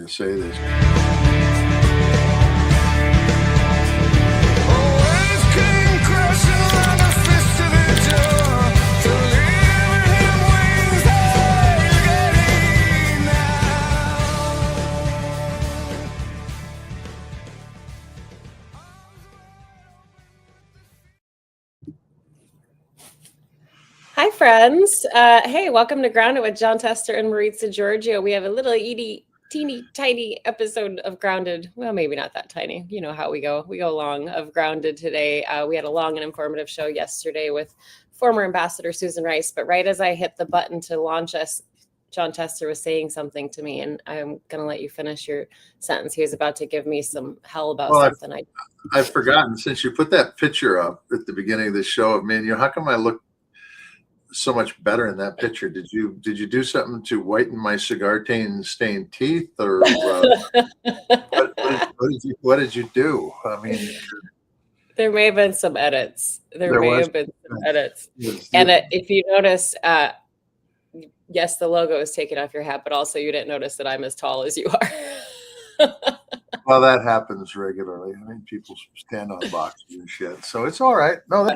to say this. Hi, friends. Hey, welcome to Grounded with John Tester and Maritza Giorgio. We have a little teeny tiny episode of Grounded. Well, maybe not that tiny. You know how we go. We go long of Grounded today. We had a long and informative show yesterday with former Ambassador Susan Rice. But right as I hit the button to launch us, John Tester was saying something to me, and I'm going to let you finish your sentence. He was about to give me some hell about something. I've forgotten, since you put that picture up at the beginning of this show of me and you, how come I look so much better in that picture? Did you do something to whiten my cigar stained teeth, or what did you do? I mean, there may have been some edits. There may have been some edits. And if you notice, yes, the logo is taken off your hat, but also you didn't notice that I'm as tall as you are. Well, that happens regularly. I mean, people stand on boxes and shit, so it's all right. No,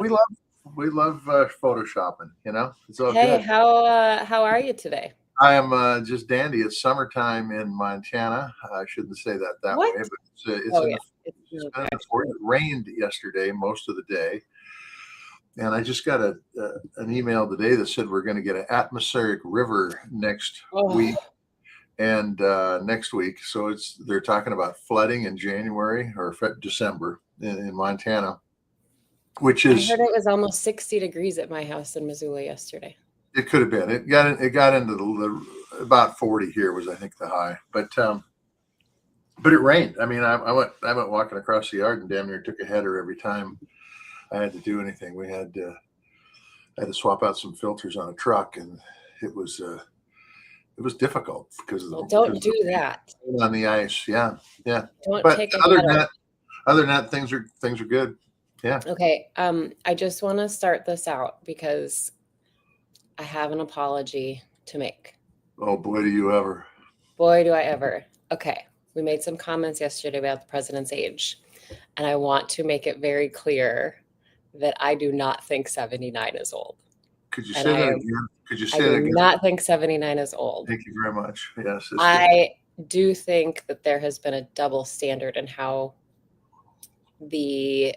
we love photoshopping, you know. It's all hey, good. How are you today? I am just dandy. It's summertime in Montana. I shouldn't say that way, but it rained yesterday most of the day, and I just got an email today that said we're going to get an atmospheric river next week and next week. So they're talking about flooding in January or December in Montana. Which is, I heard it was almost 60 degrees at my house in Missoula yesterday. It could have been. It got into the about 40 here was, I think, the high. But it rained. I mean, I went walking across the yard and damn near took a header every time I had to do anything. I had to swap out some filters on a truck, and it was difficult because of don't do that on the ice. Yeah. Don't but take other than that, things are good. Yeah. Okay. I just want to start this out because I have an apology to make. Oh, boy, do you ever. Boy, do I ever. Okay. We made some comments yesterday about the president's age, and I want to make it very clear that I do not think 79 is old. Could you say that again? I do not think 79 is old. Thank you very much. Yes. I do think that there has been a double standard in how the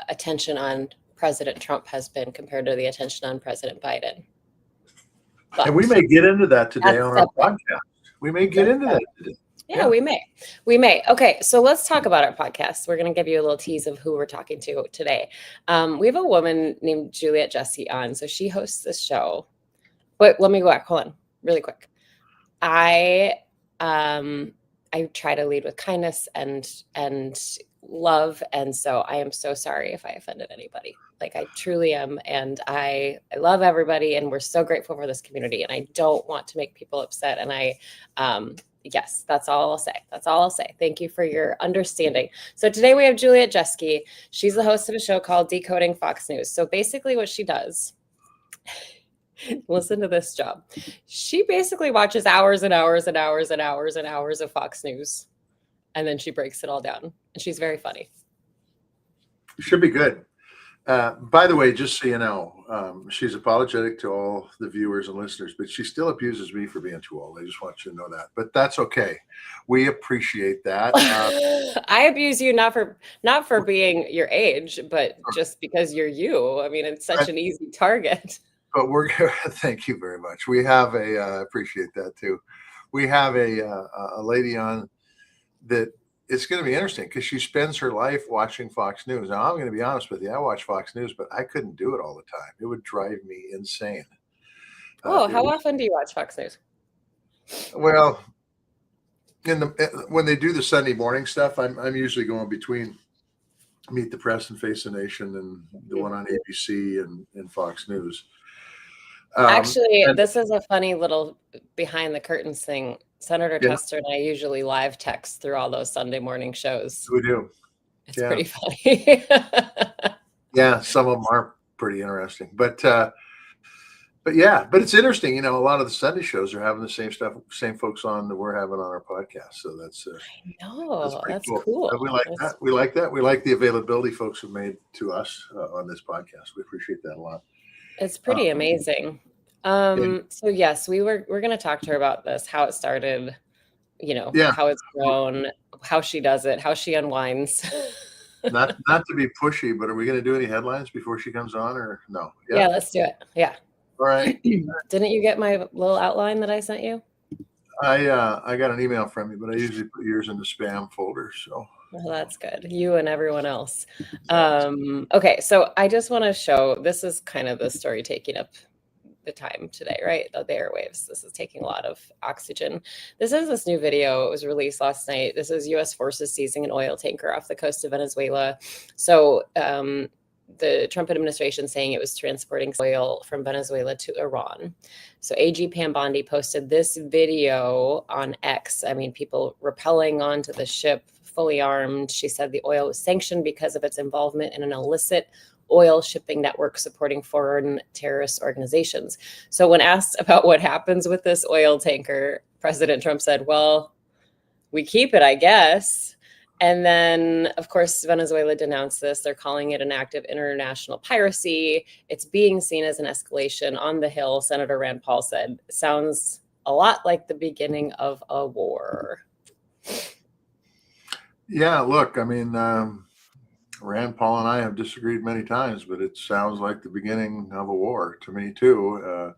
attention on President Trump has been compared to the attention on President Biden. And we may get into that today on our podcast. We may get into that today. Yeah, we may. Okay, so let's talk about our podcast. We're going to give you a little tease of who we're talking to today. We have a woman named Juliet Jeske on. So she hosts this show. But let me go back. Hold on really quick. I try to lead with kindness and love, and so I am so sorry if I offended anybody. Like, I truly am, and I love everybody, and we're so grateful for this community, and I don't want to make people upset. And yes, that's all I'll say. Thank you for your understanding. So today we have Juliet Jeske. She's the host of a show called Decoding Fox News. So basically what she does, listen to this job. She basically watches hours and hours and hours and hours and hours of Fox News, and then she breaks it all down. And she's very funny. Should be good. By the way, just so you know, she's apologetic to all the viewers and listeners, but she still abuses me for being too old. I just want you to know that. But that's okay. We appreciate that. I abuse you not for being your age, but just because you're you. I mean, it's such an easy target. But thank you very much. We have appreciate that too. We have a lady on that. It's going to be interesting because she spends her life watching Fox News. Now, I'm going to be honest with you. I watch Fox News, but I couldn't do it all the time. It would drive me insane. How often do you watch Fox News? Well, when they do the Sunday morning stuff, I'm usually going between Meet the Press and Face the Nation and the one on ABC and Fox News. Actually, this is a funny little behind the curtains thing. Senator Tester and I usually live text through all those Sunday morning shows. We do. It's pretty funny. Yeah, some of them are pretty interesting. But But yeah, but it's interesting. A lot of the Sunday shows are having the same stuff, same folks on that we're having on our podcast. So that's pretty That's cool. cool. We like that. We like that. We like the availability folks have made to us on this podcast. We appreciate that a lot. It's pretty amazing. So yes, we're going to talk to her about this, how it started, how it's grown, how she does it, how she unwinds. Not to be pushy, but are we going to do any headlines before she comes on, or no? Yeah, let's do it. Yeah. All right. Didn't you get my little outline that I sent you? I got an email from you, but I usually put yours in the spam folder. So well, that's good. You and everyone else. Okay, so I just want to show, this is kind of the story taking up the time today, right? The airwaves. This is taking a lot of oxygen. This is this new video. It was released last night. This is U.S. forces seizing an oil tanker off the coast of Venezuela. So the Trump administration saying it was transporting oil from Venezuela to Iran. So AG Pam Bondi posted this video on X. I mean, people rappelling onto the ship fully armed. She said the oil was sanctioned because of its involvement in an illicit oil shipping network supporting foreign terrorist organizations. So when asked about what happens with this oil tanker, President Trump said, well, we keep it, I guess. And then, of course, Venezuela denounced this. They're calling it an act of international piracy. It's being seen as an escalation. On the Hill, Senator Rand Paul said, sounds a lot like the beginning of a war. Yeah, look, I mean, Rand Paul and I have disagreed many times, but it sounds like the beginning of a war to me too.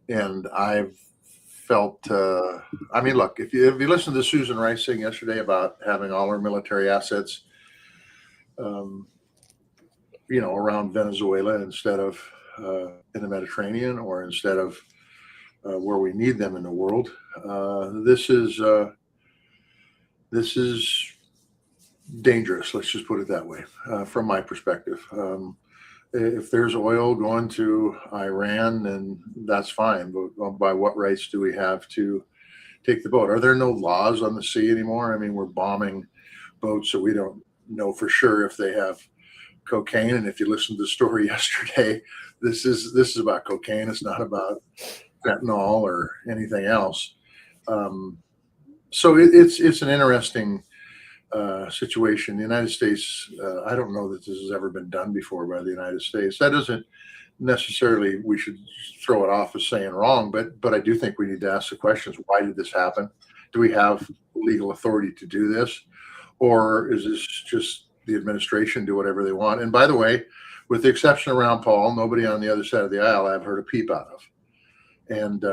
And I've felt, I mean, look, if you listen to Susan Rice saying yesterday about having all our military assets, around Venezuela instead of in the Mediterranean, or instead of where we need them in the world, this is dangerous. Let's just put it that way, from my perspective. If there's oil going to Iran, then that's fine. But by what rights do we have to take the boat? Are there no laws on the sea anymore? I mean, we're bombing boats that we don't know for sure if they have cocaine. And if you listen to the story yesterday, this is about cocaine. It's not about fentanyl or anything else. So it's an interesting situation. The United States, I don't know that this has ever been done before by the United States. That doesn't necessarily, we should throw it off as saying wrong, but I do think we need to ask the questions. Why did this happen? Do we have legal authority to do this? Or is this just the administration do whatever they want? And by the way, with the exception of Ron Paul, nobody on the other side of the aisle I've heard a peep out of. And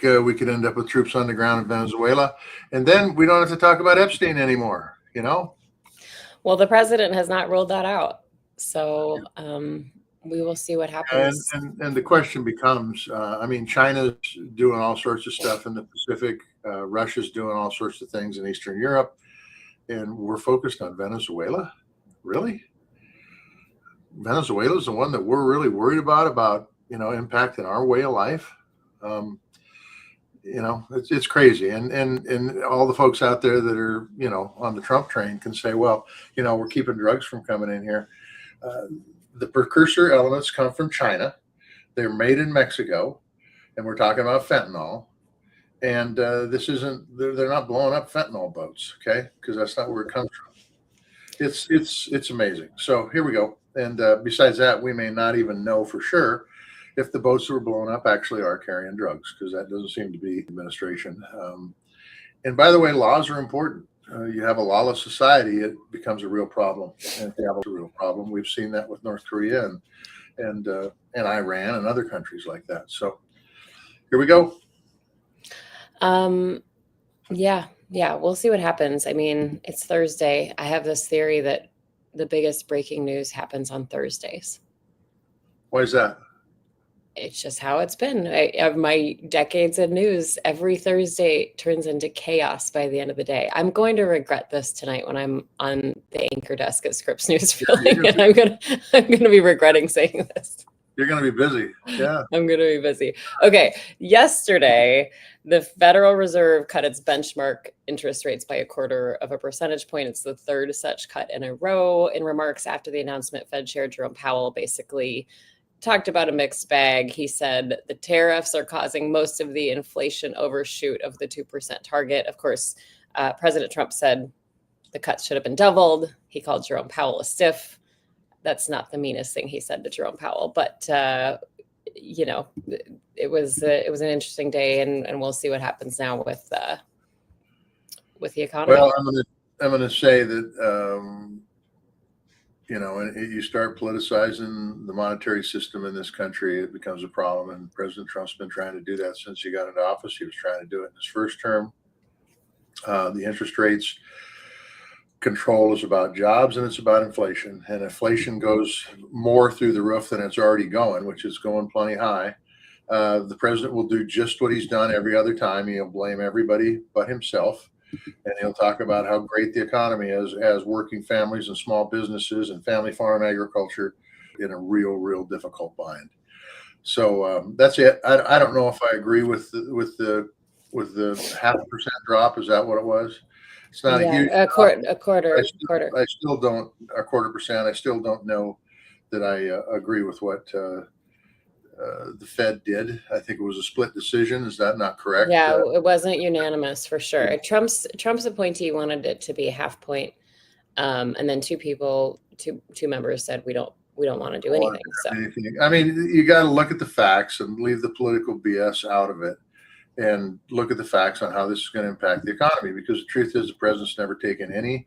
we could end up with troops on the ground in Venezuela, and then we don't have to talk about Epstein anymore, Well, the president has not ruled that out. So we will see what happens. And the question becomes, I mean, China's doing all sorts of stuff in the Pacific. Russia's doing all sorts of things in Eastern Europe. And we're focused on Venezuela? Really? Venezuela is the one that we're really worried about, impacting our way of life. It's crazy. And all the folks out there that are, on the Trump train can say, well, we're keeping drugs from coming in here. The precursor elements come from China. They're made in Mexico. And we're talking about fentanyl. And they're not blowing up fentanyl boats, okay? Because that's not where it comes from. It's amazing. So here we go. And besides that, we may not even know for sure if the boats that were blown up actually are carrying drugs, because that doesn't seem to be administration. And by the way, laws are important. You have a lawless society, it becomes a real problem. And if you have a real problem, we've seen that with North Korea and Iran and other countries like that. So here we go. Yeah, we'll see what happens. I mean, it's Thursday. I have this theory that the biggest breaking news happens on Thursdays. Why is that? It's just how it's been. Of my decades of news, every Thursday turns into chaos by the end of the day. I'm going to regret this tonight when I'm on the anchor desk at Scripps News filming, and I'm gonna be regretting saying this. You're going to be busy. Yeah. I'm going to be busy. Okay. Yesterday, the Federal Reserve cut its benchmark interest rates by 1/4 percentage point. It's the third such cut in a row. In remarks after the announcement, Fed Chair Jerome Powell basically talked about a mixed bag. He said the tariffs are causing most of the inflation overshoot of the 2% target. Of course, President Trump said the cuts should have been doubled. He called Jerome Powell a stiff. That's not the meanest thing he said to Jerome Powell, but it was an interesting day, and we'll see what happens now with the economy. Well, I'm going to say that you start politicizing the monetary system in this country, it becomes a problem. And President Trump's been trying to do that since he got into office. He was trying to do it in his first term. The interest rates control is about jobs and it's about inflation. And inflation goes more through the roof than it's already going, which is going plenty high. The president will do just what he's done every other time. He'll blame everybody but himself. And he'll talk about how great the economy is as working families and small businesses and family farm agriculture in a real difficult bind. So that's it. I don't know if I agree with the 0.5% drop. Is that what it was? It's not a huge a quarter. I still don't 0.25%. I still don't know that I agree with what the Fed did. I think it was a split decision. Is that not correct? Yeah, it wasn't unanimous for sure. Trump's appointee wanted it to be a 0.5 point, and then two members said we don't want to do anything. So I mean, you got to look at the facts and leave the political BS out of it, and look at the facts on how this is going to impact the economy. Because the truth is, the president's never taken any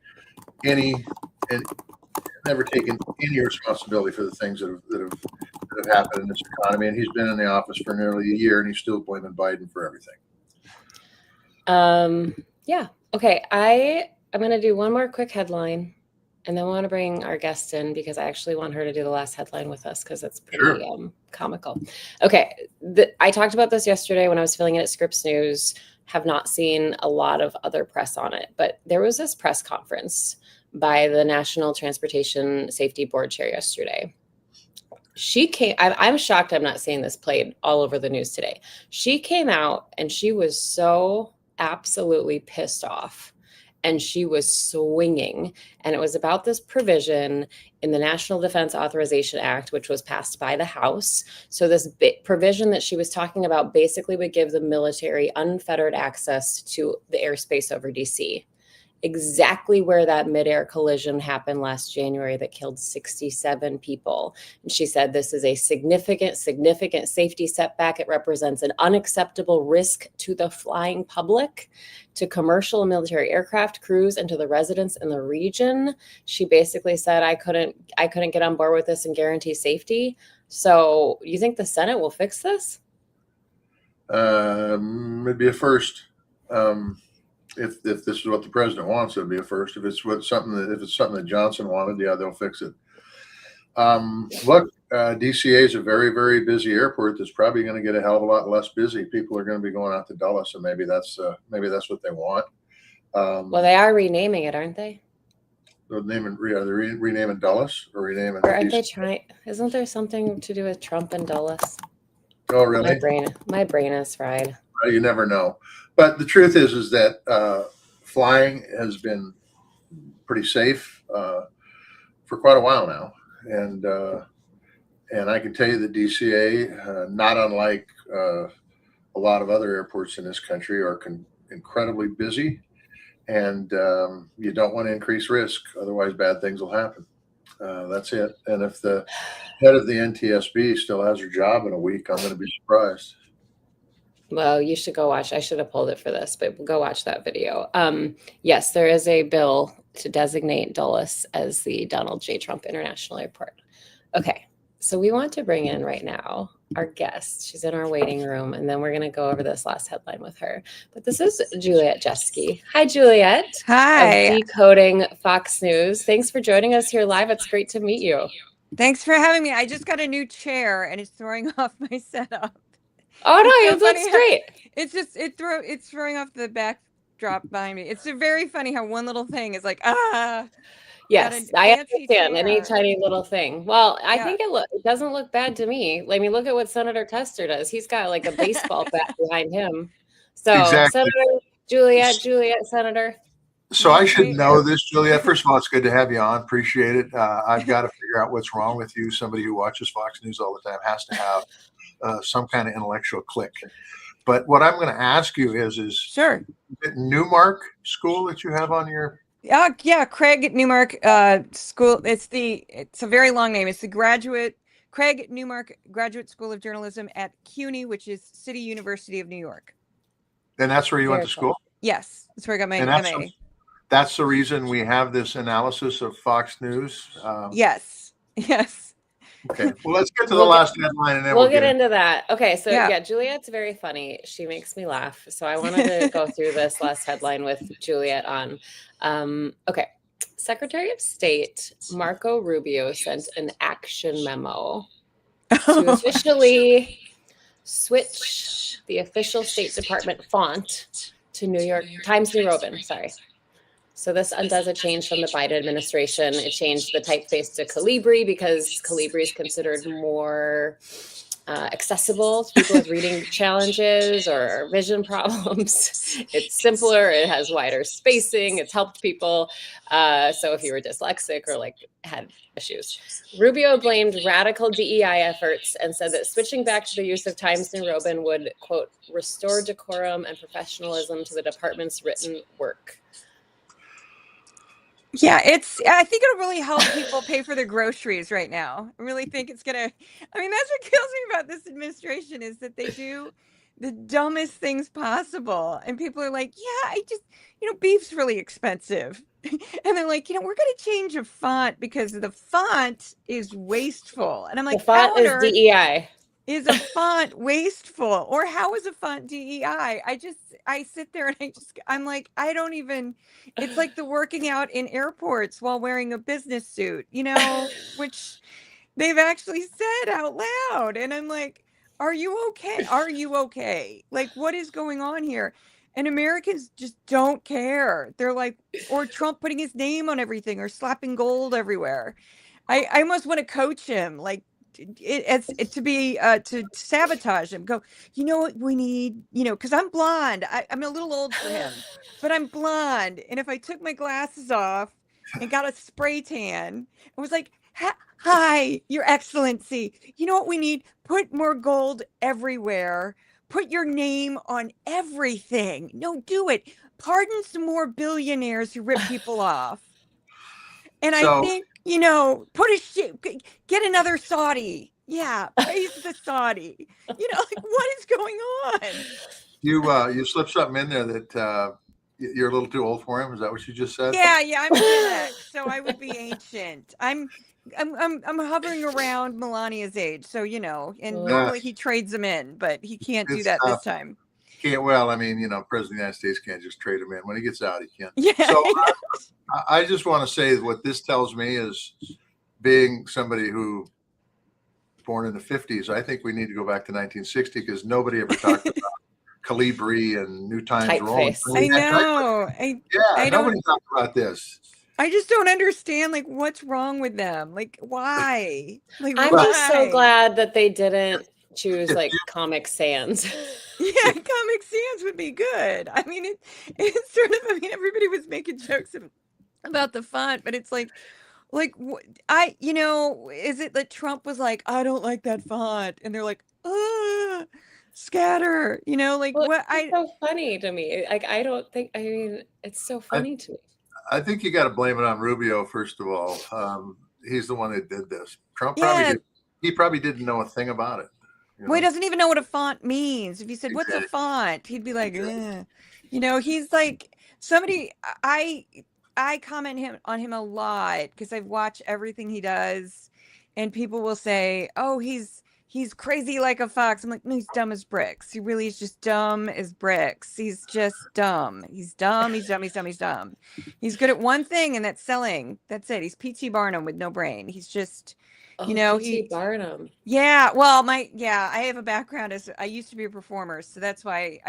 responsibility for the things that have happened in this economy, and he's been in the office for nearly a year, and he's still blaming Biden for everything. Yeah. Okay. I'm going to do one more quick headline, and then I want to bring our guest in because I actually want her to do the last headline with us because it's pretty comical. Okay. I talked about this yesterday when I was filling in at Scripps News. Have not seen a lot of other press on it, but there was this press conference by the National Transportation Safety Board chair yesterday. She came, I'm shocked I'm not seeing this played all over the news today. She came out and she was so absolutely pissed off and she was swinging. And it was about this provision in the National Defense Authorization Act, which was passed by the House. So this provision that she was talking about basically would give the military unfettered access to the airspace over DC. Exactly where that midair collision happened last January that killed 67 people. And she said this is a significant safety setback. It represents an unacceptable risk to the flying public, to commercial and military aircraft crews, and to the residents in the region. She basically said, I couldn't get on board with this and guarantee safety. So you think the Senate will fix this? It'd be a first. If this is what the president wants, it'd be a first. If it's something that Johnson wanted, yeah, they'll fix it. Look, DCA is a very busy airport that's probably going to get a hell of a lot less busy. People are going to be going out to Dulles, and maybe that's what they want. Well, they are renaming it, aren't they? Are they renaming Dulles or renaming? Or aren't they trying? Isn't there something to do with Trump and Dulles? Oh, really? My brain is fried. You never know. But the truth is that flying has been pretty safe for quite a while now, and I can tell you that DCA, not unlike a lot of other airports in this country, are incredibly busy, and you don't want to increase risk, otherwise bad things will happen. That's it. And if the head of the NTSB still has her job in a week, I'm going to be surprised. Well, you should go watch. I should have pulled it for this, but go watch that video. Yes, there is a bill to designate Dulles as the Donald J. Trump International Airport. Okay, so we want to bring in right now our guest. She's in our waiting room, and then we're going to go over this last headline with her. But this is Juliet Jeske. Hi, Juliet. Hi. Decoding Fox News. Thanks for joining us here live. It's great to meet you. Thanks for having me. I just got a new chair, and it's throwing off my setup. Oh no, it looks great. It's throwing off the backdrop behind me. It's very funny how one little thing is like Yes, I understand any tiny little thing. Well, I think it doesn't look bad to me. I mean, look at what Senator Tester does. He's got like a baseball bat behind him. So exactly. Senator Juliet, Senator. So I should know this, Juliet. First of all, it's good to have you on. Appreciate it. I've got to figure out what's wrong with you. Somebody who watches Fox News all the time has to have some kind of intellectual click. But what I'm going to ask you is sure. Is it Newmark School that you have on your? Yeah, Craig Newmark School. It's a very long name. It's the Craig Newmark Graduate School of Journalism at CUNY, which is City University of New York. And that's where you went to school? Yes, that's where I got my MA. That's the reason we have this analysis of Fox News. Yes. Okay. Well, let's get to the last headline, and then we'll get into that. Okay. So yeah, Juliet's very funny. She makes me laugh. So I wanted to go through this last headline with Juliet on. Okay. Secretary of State Marco Rubio sent an action memo to officially switch the official State Department font to New York Times New Roman. Sorry. So this undoes a change from the Biden administration. It changed the typeface to Calibri because Calibri is considered more accessible to people with reading challenges or vision problems. It's simpler. It has wider spacing. It's helped people. So if you were dyslexic or like had issues. Rubio blamed radical DEI efforts and said that switching back to the use of Times New Roman would, quote, restore decorum and professionalism to the department's written work. Yeah, I think it'll really help people pay for their groceries right now. I really think it's that's what kills me about this administration is that they do the dumbest things possible. And people are like, yeah, beef's really expensive. And they're like, we're going to change a font because the font is wasteful. And I'm like, the font is DEI. Is a font wasteful? Or how is a font DEI? I sit there and I'm like, it's like the working out in airports while wearing a business suit, which they've actually said out loud. And I'm like, are you okay? Are you okay? Like, what is going on here? And Americans just don't care. They're like, or Trump putting his name on everything or slapping gold everywhere. I almost want to coach him, like, to sabotage him. Go, you know what we need, because I'm blonde. I'm a little old for him, but I'm blonde. And if I took my glasses off and got a spray tan, I was like, hi, Your Excellency. You know what we need? Put more gold everywhere. Put your name on everything. No, do it. Pardon some more billionaires who rip people off. And I think, get another Saudi. Yeah, praise the Saudi. What is going on? You slipped something in there that you're a little too old for him. Is that what you just said? Yeah, I'm Gen X, so I would be ancient. I'm hovering around Melania's age, so and normally he trades them in, but he can't do that this time. Well, President of the United States can't just trade him in. When he gets out, he can't. Yeah. So I just want to say what this tells me is, being somebody who born in the 50s, I think we need to go back to 1960 because nobody ever talked about Calibri and New Times Roman. I know. Nobody talked about this. I just don't understand, like, what's wrong with them? Like, why? Like, I'm just so glad that they didn't choose like Comic Sans. Yeah, Comic Sans would be good. It's sort of, everybody was making jokes about the font, but it's like, is it that Trump was like, I don't like that font, and they're like, scatter, what? It's so funny to me. Like, I don't think. It's so funny to me. I think you got to blame it on Rubio first of all. He's the one that did this. Trump probably didn't know a thing about it. Well, he doesn't even know what a font means. If you said, what's a font? He'd be like, he's like somebody, I comment on him a lot because I've watched everything he does, and people will say, oh, he's crazy like a fox. I'm like, no, he's dumb as bricks. He really is just dumb as bricks. He's just dumb. He's dumb. He's dumb. He's dumb. He's dumb. He's good at one thing, and that's selling. That's it. He's P.T. Barnum with no brain. He's just... P.T. Barnum. Yeah, well, I have a background as I used to be a performer, so that's why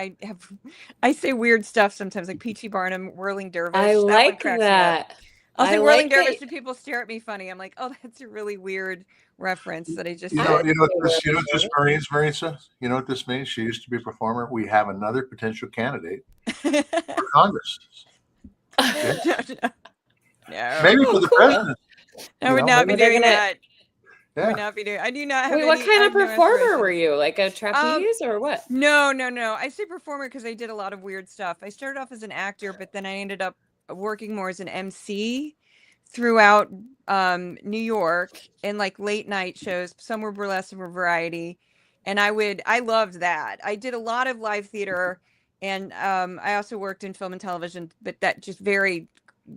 I say weird stuff sometimes, like P.T. Barnum, Whirling Dervish. I like that. I'll say Whirling Dervish, and people stare at me funny. I'm like, oh, that's a really weird reference that I just. You know what this means, Marisa? You know what this means? She used to be a performer. We have another potential candidate for Congress. No. Maybe for the cool. president. I would not be doing that. Yeah. Would not be doing. I do not have. Wait, what kind of performer were you? you? Like a trapeze or what? No. I say performer because I did a lot of weird stuff. I started off as an actor, but then I ended up working more as an MC throughout New York and like late night shows. Some were burlesque, some were variety, and I loved that. I did a lot of live theater, and I also worked in film and television, but that just very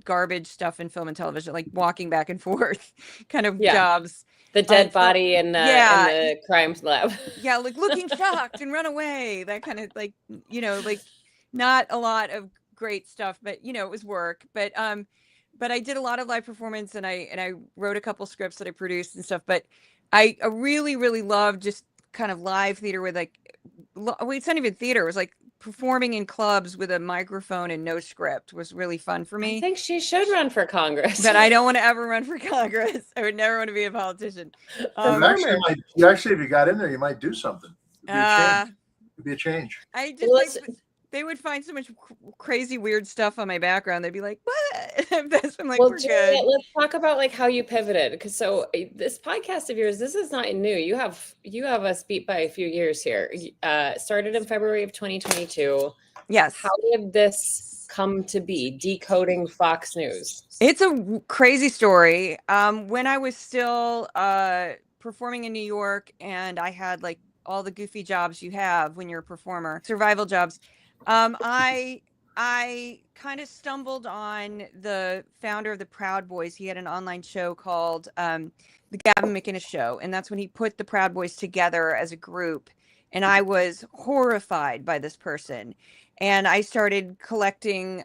garbage stuff in film and television, like walking back and forth kind of jobs. The dead body in the crime lab. Yeah, like looking shocked and run away. That kind of like, like not a lot of great stuff, but it was work. But I did a lot of live performance, and I wrote a couple scripts that I produced and stuff. But I really, really loved just kind of live theater with it's not even theater. It was like performing in clubs with a microphone and no script was really fun for me. I think she should run for Congress. But I don't want to ever run for Congress. I would never want to be a politician. If you got in there, you might do something. It'd be a change. I just they would find so much crazy, weird stuff on my background. They'd be like, "What?" I'm like, well, "We're Juliet, good." Let's talk about like how you pivoted, because this podcast of yours, this is not new. You have us beat by a few years here. Started in February of 2022. Yes. How did this come to be? Decoding Fox News. It's a crazy story. When I was still performing in New York, and I had like all the goofy jobs you have when you're a performer, survival jobs. I kind of stumbled on the founder of the Proud Boys. He had an online show called the Gavin McInnes Show, and that's when he put the Proud Boys together as a group. And I was horrified by this person, and I started collecting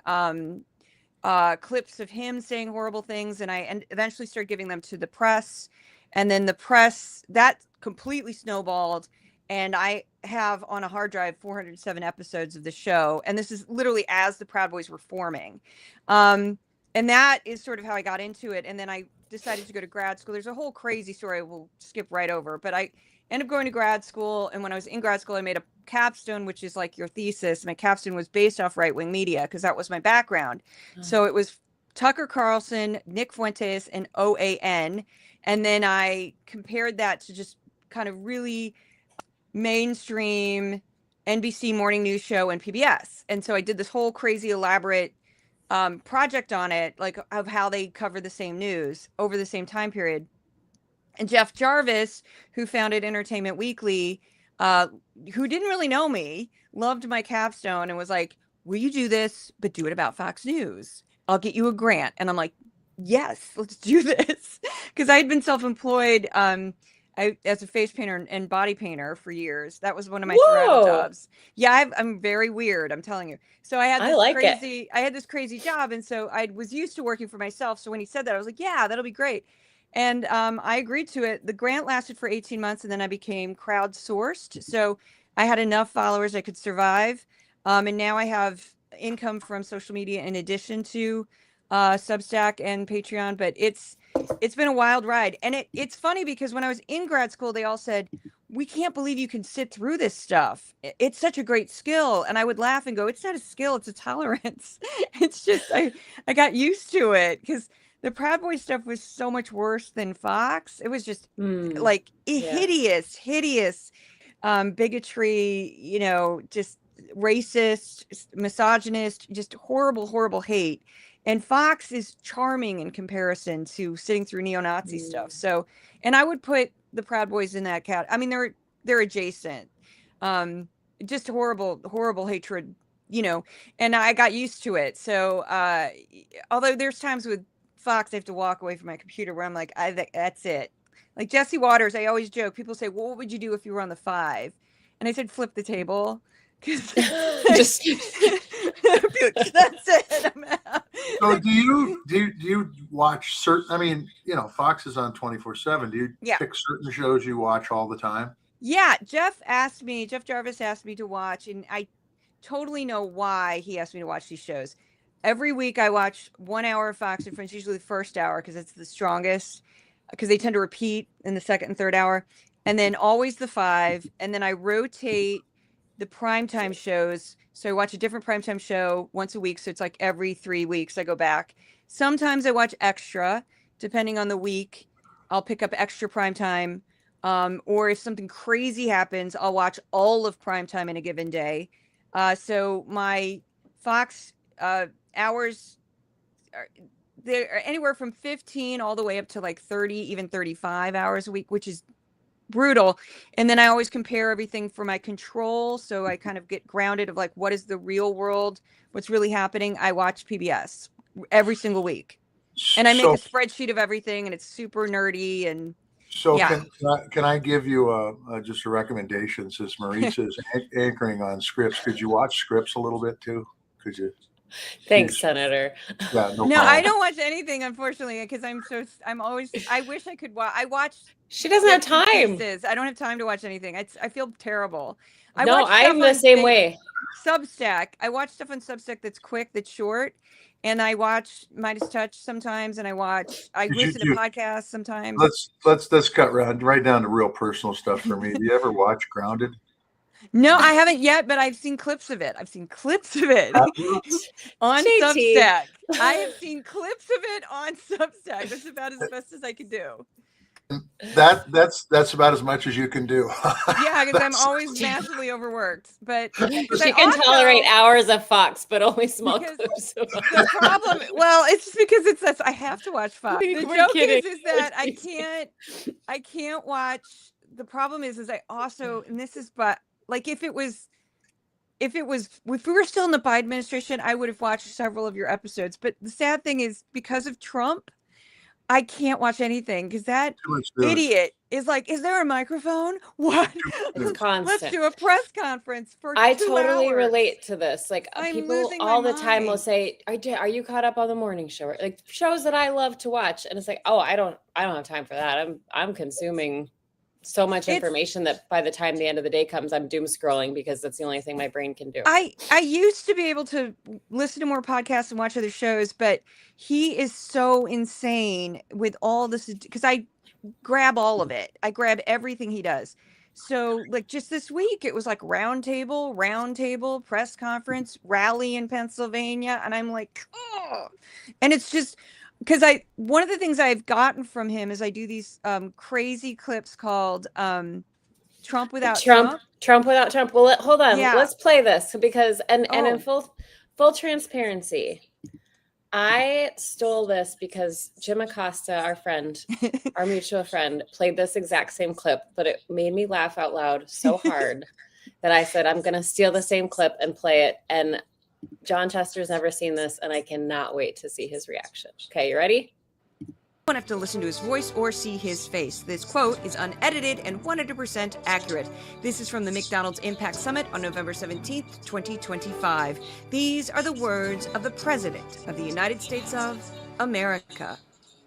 clips of him saying horrible things, and eventually started giving them to the press, and then the press that completely snowballed. And I have on a hard drive 407 episodes of the show. And this is literally as the Proud Boys were forming. And that is sort of how I got into it. And then I decided to go to grad school. There's a whole crazy story we'll skip right over. But I ended up going to grad school. And when I was in grad school, I made a capstone, which is like your thesis. My capstone was based off right-wing media because that was my background. So it was Tucker Carlson, Nick Fuentes, and OAN. And then I compared that to just kind of really mainstream NBC morning news show and PBS. And so I did this whole crazy elaborate project on it, like of how they cover the same news over the same time period. And Jeff Jarvis, who founded Entertainment Weekly, who didn't really know me, loved my capstone and was like, "Will you do this, but do it about Fox News? I'll get you a grant." And I'm like, "Yes, let's do this." Because I had been self-employed as a face painter and body painter for years. That was one of my survival jobs. Yeah, I'm very weird, I'm telling you. So I had this crazy job, and so I was used to working for myself. So when he said that, I was like, "Yeah, that'll be great." And I agreed to it. The grant lasted for 18 months, and then I became crowdsourced. So I had enough followers I could survive. And now I have income from social media in addition to Substack and Patreon. But it's been a wild ride. And it's funny because when I was in grad school, they all said, "We can't believe you can sit through this stuff. It's such a great skill." And I would laugh and go, "It's not a skill, it's a tolerance." It's just, I got used to it because the Proud Boys stuff was so much worse than Fox. It was just like hideous bigotry, just racist, misogynist, just horrible hate. And Fox is charming in comparison to sitting through neo-Nazi stuff. So, and I would put the Proud Boys in that cat. I mean, they're adjacent. Just horrible hatred, and I got used to it. So, although there's times with Fox, I have to walk away from my computer where I'm like, that's it. Like Jesse Waters, I always joke. People say, "Well, what would you do if you were on the 5?" And I said, "Flip the table." Because just that's it. I'm out. So do you watch certain? I mean, Fox is on 24/7. Do you pick certain shows you watch all the time? Yeah, Jeff Jarvis asked me to watch, and I totally know why he asked me to watch these shows. Every week I watch 1 hour of Fox and Friends, usually the first hour because it's the strongest, because they tend to repeat in the second and third hour, and then always the 5, and then I rotate the primetime shows. So I watch a different primetime show once a week. So it's like every 3 weeks I go back. Sometimes I watch extra, depending on the week. I'll pick up extra primetime. Or if something crazy happens, I'll watch all of primetime in a given day. So my Fox hours they're anywhere from 15 all the way up to like 30, even 35 hours a week, which is brutal. And then I always compare everything for my control, so I kind of get grounded of like, what is the real world, what's really happening. I watch PBS every single week, and I make a spreadsheet of everything, and it's super nerdy. And so can I give you just a recommendation, since Maritza is anchoring on Scripps? Could you watch Scripps a little bit too? Could you? Thanks, Senator. Yeah, no, I don't watch anything, unfortunately, because I wish I could watch. I watch. She doesn't have time. I don't have time to watch anything. I feel terrible. I'm the same way. Substack. I watch stuff on Substack that's quick, that's short, and I watch Midas Touch sometimes, and I listen to podcasts sometimes. Let's cut right down to real personal stuff for me. Do you ever watch Grounded? No, I haven't yet, but I've seen clips of it. On Substack. I have seen clips of it on Substack. That's about as best as I can do. That's about as much as you can do. Yeah, because I'm always massively overworked. But she can tolerate hours of Fox, but only small clips. The problem, it's just because I have to watch Fox. The joke is that I can't watch. The problem is I also, and this is, but like if we were still in the Biden administration, I would have watched several of your episodes. But the sad thing is, because of Trump, I can't watch anything because that idiot is like, is there a microphone? What? It's constant. Let's do a press conference for 2 I totally hours. Relate to this. Like people all the time will say, are you caught up on the morning show? Like shows that I love to watch. And it's like, oh, I don't have time for that. I'm consuming so much information that by the time the end of the day comes, I'm doom scrolling because that's the only thing my brain can do. I used to be able to listen to more podcasts and watch other shows, but he is so insane with all this because I grab all of it. I grab everything he does. So like just this week, it was like roundtable, press conference, rally in Pennsylvania. And I'm like, oh, and it's just, because one of the things I've gotten from him is I do these crazy clips called Trump without Trump. Trump without Trump. Well, hold on. Yeah. Let's play this because and in full transparency, I stole this because Jim Acosta, our friend, our mutual friend, played this exact same clip, but it made me laugh out loud so hard that I said, I'm going to steal the same clip and play it. And John Chester's never seen this, and I cannot wait to see his reaction. Okay, you ready? You don't have to listen to his voice or see his face. This quote is unedited and 100% accurate. This is from the McDonald's Impact Summit on November 17th, 2025. These are the words of the President of the United States of America.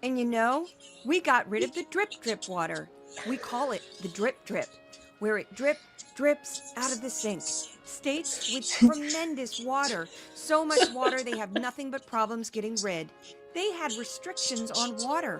And you know, we got rid of the drip water. We call it the drip, where it drips out of the sink. States with tremendous water, so much water they have nothing but problems getting rid. They had restrictions on water.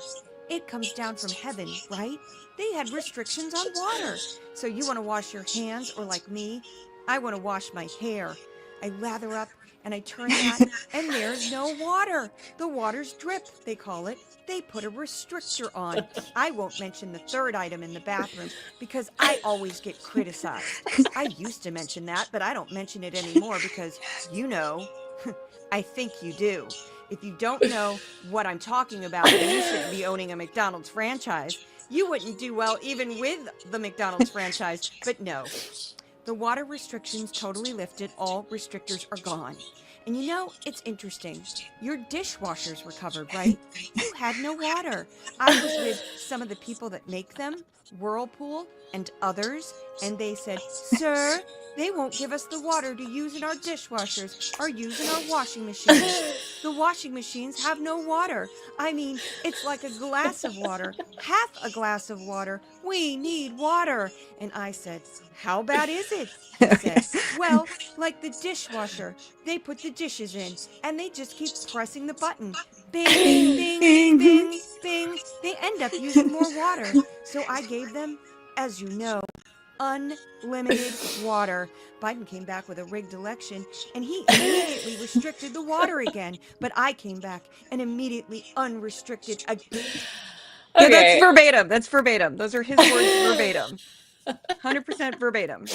It comes down from heaven, right? They had restrictions on water. So you want to wash your hands, or like me, I want to wash my hair. I lather up and I turn that and there's no water. The water's drip, they call it. They put a restrictor on. I won't mention the third item in the bathroom because I always get criticized. I used to mention that, but I don't mention it anymore because, you know, I think you do. If you don't know what I'm talking about, then you shouldn't be owning a McDonald's franchise. You wouldn't do well even with the McDonald's franchise, but no. The water restrictions totally lifted. All restrictors are gone. And you know, it's interesting. Your dishwashers were covered, right? You had no water. I was with some of the people that make them, Whirlpool and others, and they said, sir, they won't give us the water to use in our dishwashers or use in our washing machines. The washing machines have no water. I mean, it's like a glass of water, half a glass of water. We need water. And I said, how bad is it? He said, well, like the dishwasher. They put the dishes in and they just keep pressing the button. Bing, bing, bing, bing, bing. They end up using more water. So I gave them, as you know, unlimited water. Biden came back with a rigged election, and he immediately restricted the water again. But I came back and immediately unrestricted. Yeah, that's verbatim. That's verbatim. Those are his words verbatim. 100% verbatim.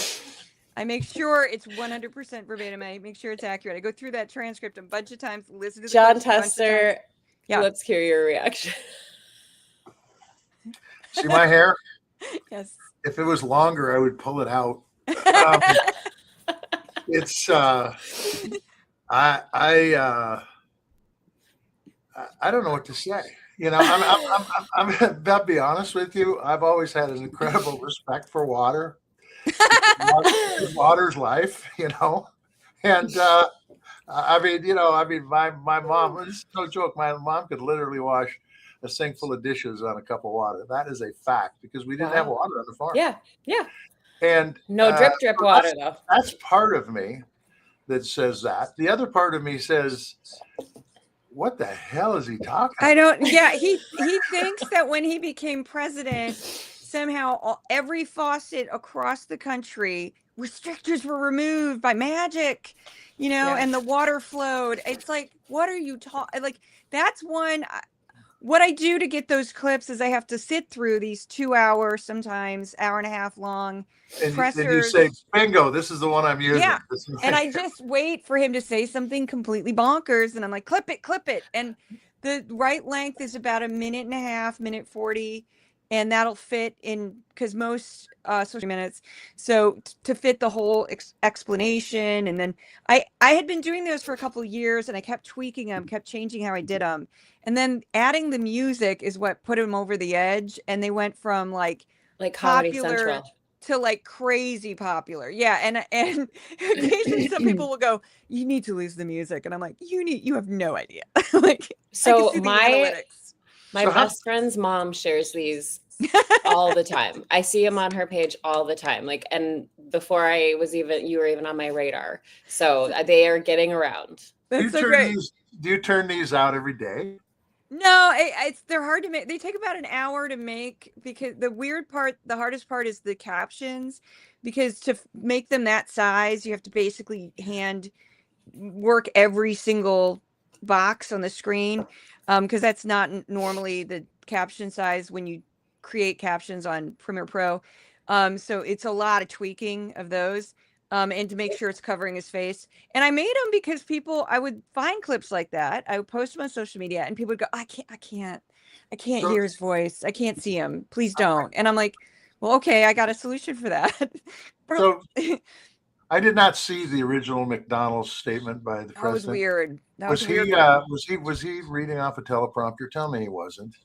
I make sure it's 100% verbatim. I make sure it's accurate. I go through that transcript a bunch of times, listen to the John Tester. Yeah. Let's hear your reaction. See my hair? Yes. If it was longer, I would pull it out. It's I don't know what to say. You know, I'm I'll be honest with you. I've always had an incredible respect for water. Water's life, you know, and my mom. It's no joke. My mom could literally wash a sink full of dishes on a cup of water. That is a fact because we didn't have water on the farm. Yeah. And no drip water though. That's part of me that says that. The other part of me says, what the hell is he talking about? I don't. Yeah, he thinks that when he became president, somehow every faucet across the country, restrictors were removed by magic, you know, and the water flowed. It's like, what are you talking? Like, that's one. What I do to get those clips is I have to sit through these 2 hours, sometimes hour and a half long pressers. And you say, bingo, this is the one I'm using. Yeah. And I just wait for him to say something completely bonkers. And I'm like, clip it. And the right length is about 1.5 minutes, 1:40. And that'll fit in, because most social minutes. So to fit the whole explanation. And then I had been doing those for a couple of years, and I kept tweaking them, kept changing how I did them. And then adding the music is what put them over the edge. And they went from like Comedy popular Central to like crazy popular. Yeah. And occasionally some people will go, you need to lose the music. And I'm like, you have no idea. Like, so my best friend's mom shares these all the time. I see them on her page all the time. Like, and before you were even on my radar. So they are getting around. That's so great. Do you turn these out every day? No, they're hard to make. They take about an hour to make, because the hardest part is the captions, because to make them that size, you have to basically hand work every single box on the screen, because that's not normally the caption size when you create captions on Premiere Pro. So it's a lot of tweaking of those. And to make sure it's covering his face. And I made them because I would find clips like that. I would post them on social media, and people would go, I can't hear his voice. I can't see him. Please don't. And I'm like, well, okay, I got a solution for that. So I did not see the original McDonald's statement by the president. That was weird. Was he reading off a teleprompter? Tell me he wasn't.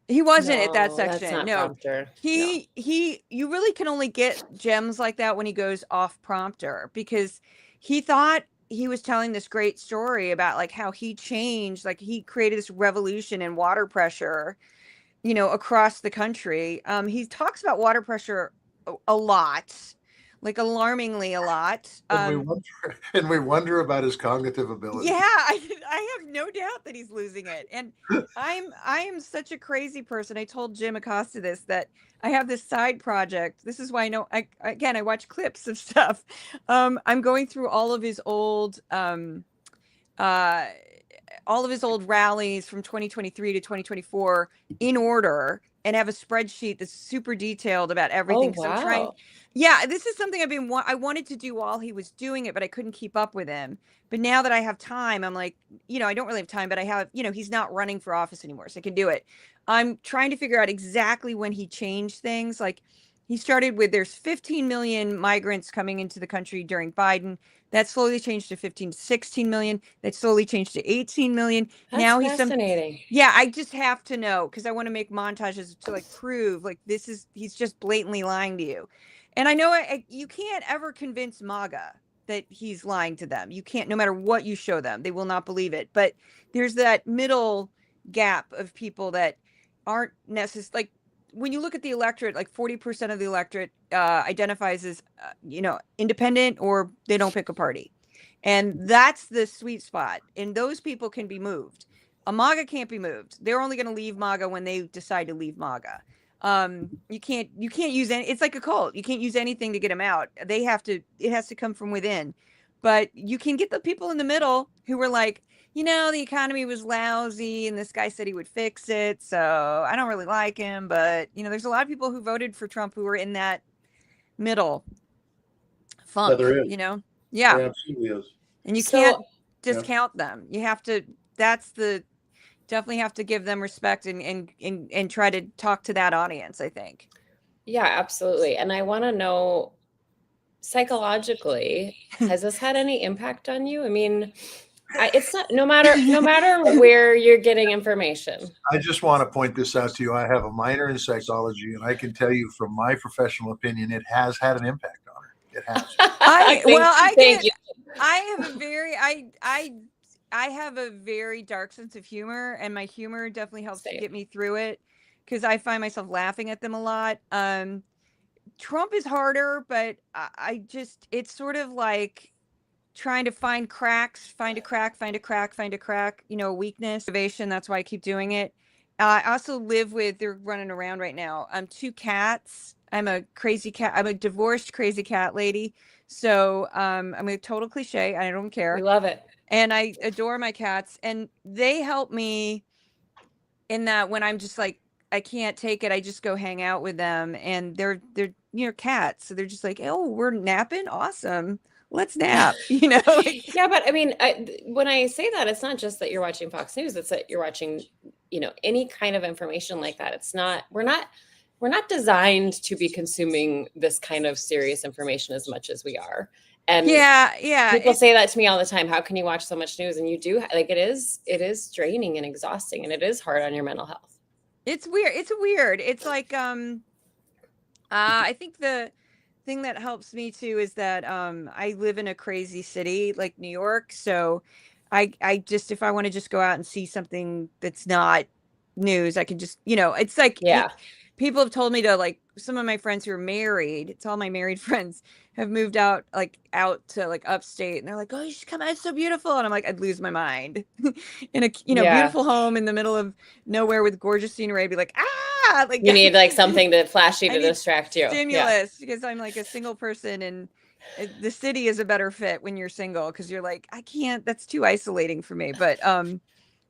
He wasn't at that section. No, prompter. You really can only get gems like that when he goes off prompter, because he thought he was telling this great story about like how he changed, like he created this revolution in water pressure, you know, across the country. He talks about water pressure a lot, like alarmingly a lot. And we wonder about his cognitive ability. Yeah, I have no doubt that he's losing it. And I am such a crazy person. I told Jim Acosta this, that I have this side project. This is why I know. I watch clips of stuff. I'm going through all of his old rallies from 2023 to 2024 in order, and have a spreadsheet that's super detailed about everything. Oh, wow. This is something I wanted to do while he was doing it, but I couldn't keep up with him. But now that I have time, I'm like, you know, I don't really have time, but I have, you know, he's not running for office anymore, so I can do it. I'm trying to figure out exactly when he changed things. Like, he started with, there's 15 million migrants coming into the country during Biden. That slowly changed to 15 to 16 million. That slowly changed to 18 million. That's now fascinating. I just have to know, because I want to make montages to like prove like he's just blatantly lying to you. And I know you can't ever convince MAGA that he's lying to them. You can't, no matter what you show them, they will not believe it. But there's that middle gap of people that aren't necessarily, like, when you look at the electorate, like 40% of the electorate identifies as, independent, or they don't pick a party. And that's the sweet spot. And those people can be moved. A MAGA can't be moved. They're only going to leave MAGA when they decide to leave MAGA. You can't use any, it's like a cult. You can't use anything to get them out. It has to come from within. But you can get the people in the middle who were like, the economy was lousy and this guy said he would fix it. So I don't really like him. But, there's a lot of people who voted for Trump who were in that middle funk, there is. Yeah. There absolutely is. And you can't discount them. You have to, definitely have to give them respect and try to talk to that audience, I think. Yeah, absolutely. And I want to know, psychologically, has this had any impact on you? I mean, it's not, no matter where you're getting information. I just want to point this out to you. I have a minor in psychology, and I can tell you from my professional opinion, it has had an impact on her. It has. I have a very dark sense of humor, and my humor definitely helps to get me through it because I find myself laughing at them a lot. Trump is harder, but it's sort of like trying to find cracks, find a crack, a weakness, motivation. That's why I keep doing it. I also live with, they're running around right now. 2 cats. I'm a crazy cat. I'm a divorced crazy cat lady. So I'm a total cliche. I don't care. We love it. And I adore my cats, and they help me in that when I'm just like, I can't take it, I just go hang out with them, and they're cats. So they're just like, oh, we're napping. Awesome. Let's nap, Yeah, but I mean, when I say that, it's not just that you're watching Fox News, it's that you're watching, any kind of information like that. It's not, we're not designed to be consuming this kind of serious information as much as we are. And people say that to me all the time. How can you watch so much news? And you do, like, it is draining and exhausting, and it is hard on your mental health. It's weird. It's like, I think the thing that helps me too is that I live in a crazy city like New York. So I just, if I want to just go out and see something that's not news, I can just, it's like, people have told me to, like, some of my friends who are married, it's all my married friends have moved out to like upstate, and they're like, oh, you should come out, it's so beautiful. And I'm like, I'd lose my mind in a beautiful home in the middle of nowhere with gorgeous scenery. I'd be like, like, you need like something to flashy to distract you. Stimulus, because I'm like a single person, and the city is a better fit when you're single, because you're like, I can't, that's too isolating for me. But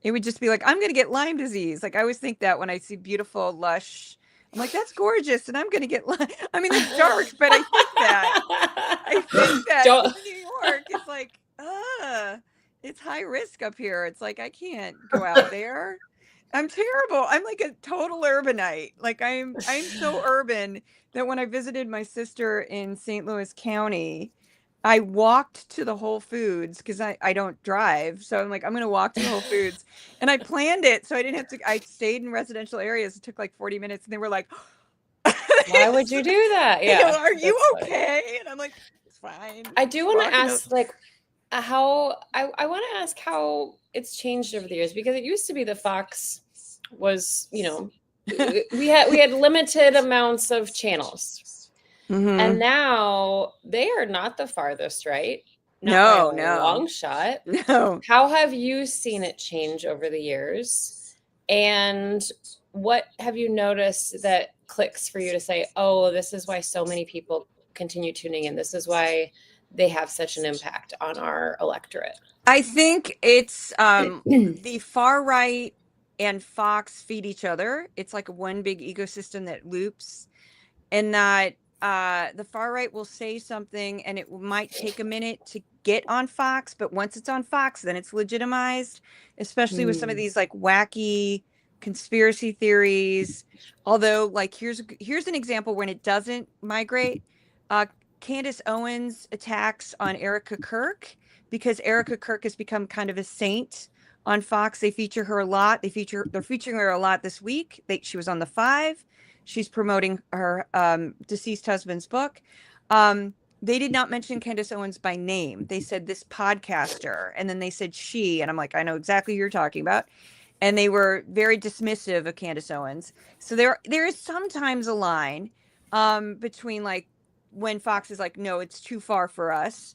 it would just be like, I'm gonna get Lyme disease. Like, I always think that when I see beautiful, lush, I'm like, that's gorgeous, and I'm gonna get Lyme. I mean, it's dark, but I think that in New York, it's like, it's high risk up here. It's like, I can't go out there. I'm terrible. I'm like a total urbanite. Like, I'm so urban that when I visited my sister in St. Louis County, I walked to the Whole Foods because I don't drive. So I'm like, I'm going to walk to the Whole Foods. And I planned it so I didn't have to. I stayed in residential areas. It took like 40 minutes. And they were like, why would you do that? Yeah. Are you okay? Funny. And I'm like, it's fine. I do want to ask, like, how I want to ask how it's changed over the years, because it used to be the Fox was, we had limited amounts of channels. Mm-hmm. And now they are not the farthest, right? Not by a long shot. No. How have you seen it change over the years? And what have you noticed that clicks for you to say, oh, this is why so many people continue tuning in? This is why they have such an impact on our electorate. I think it's the far right and Fox feed each other. It's like one big ecosystem that loops, and that the far right will say something and it might take a minute to get on Fox, but once it's on Fox, then it's legitimized, especially with some of these like wacky conspiracy theories. Although, like, here's an example when it doesn't migrate. Candace Owens attacks on Erica Kirk, because Erica Kirk has become kind of a saint on Fox. They feature her a lot. They're featuring her a lot this week. She was on The Five. She's promoting her deceased husband's book. They did not mention Candace Owens by name. They said this podcaster, and then they said she, and I'm like, I know exactly who you're talking about. And they were very dismissive of Candace Owens. So there is sometimes a line between, like, when Fox is like, no, it's too far for us,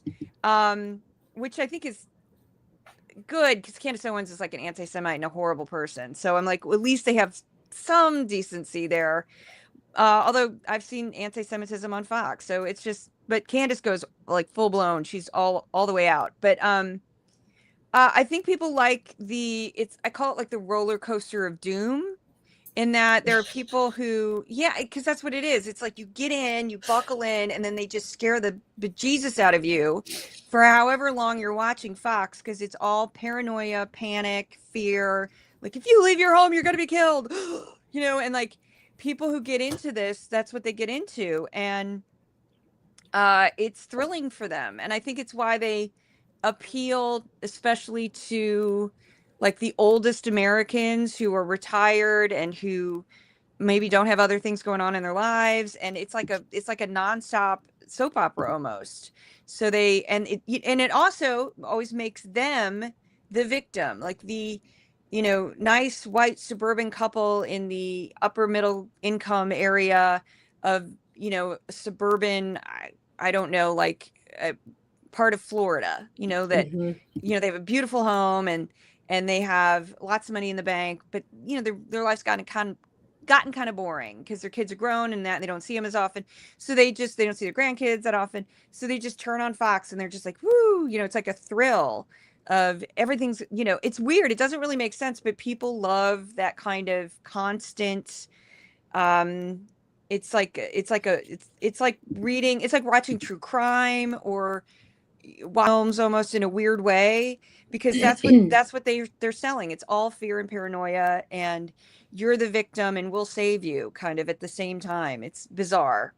which I think is good, because Candace Owens is like an anti-Semite and a horrible person. So I'm like, well, at least they have some decency there. Although I've seen anti-Semitism on Fox, so it's just. But Candace goes like full blown. She's all the way out. But I think people like I call it like the roller coaster of doom, in that there are people who, because that's what it is. It's like you get in, you buckle in, and then they just scare the bejesus out of you for however long you're watching Fox, because it's all paranoia, panic, fear. Like, if you leave your home, you're going to be killed, and like people who get into this, that's what they get into. And it's thrilling for them. And I think it's why they appeal especially to like the oldest Americans who are retired and who maybe don't have other things going on in their lives. And it's like a nonstop soap opera almost. So it also always makes them the victim, like the, nice white suburban couple in the upper middle income area of, suburban, I don't know, like a part of Florida, that, they have a beautiful home and they have lots of money in the bank, but their life's gotten kind of boring because their kids are grown and that they don't see them as often. So they don't see their grandkids that often. So they just turn on Fox and they're just like, woo, it's like a thrill of everything's, it's weird. It doesn't really make sense, but people love that kind of constant, it's like reading, it's like watching true crime or films almost in a weird way, because that's what they're selling. It's all fear and paranoia, and you're the victim and we'll save you kind of at the same time. It's bizarre.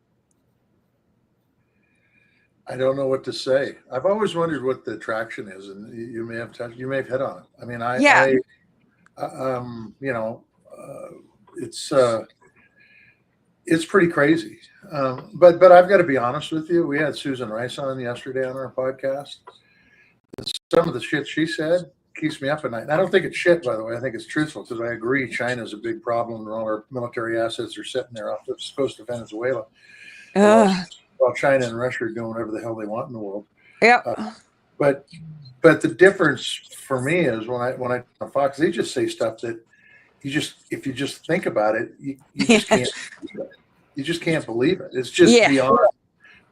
I don't know what to say. I've always wondered what the attraction is, and you may have hit on it. I mean, it's pretty crazy. But I've got to be honest with you. We had Susan Rice on yesterday on our podcast. Some of the shit she said keeps me up at night. And I don't think it's shit, by the way. I think it's truthful, because I agree China's a big problem, and all our military assets are sitting there off the coast of Venezuela. While China and Russia are doing whatever the hell they want in the world. Yeah. But the difference for me is when I on Fox, they just say stuff that if you just think about it, you just can't. You just can't believe it. It's just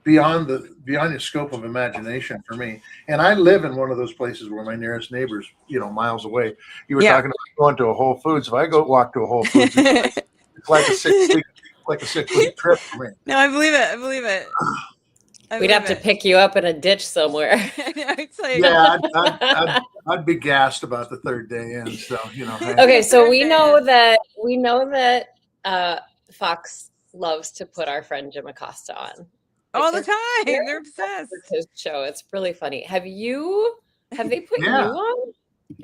beyond the scope of imagination for me. And I live in one of those places where my nearest neighbor's, miles away. You were talking about going to a Whole Foods. If I go walk to a Whole Foods, it's like a 6-week trip for me. No, I believe it. We'd have to pick you up in a ditch somewhere. I'd be gassed about the third day in. So Okay, so we know that Fox loves to put our friend Jim Acosta on all the time. They're obsessed with his show. It's really funny. Have they put you on?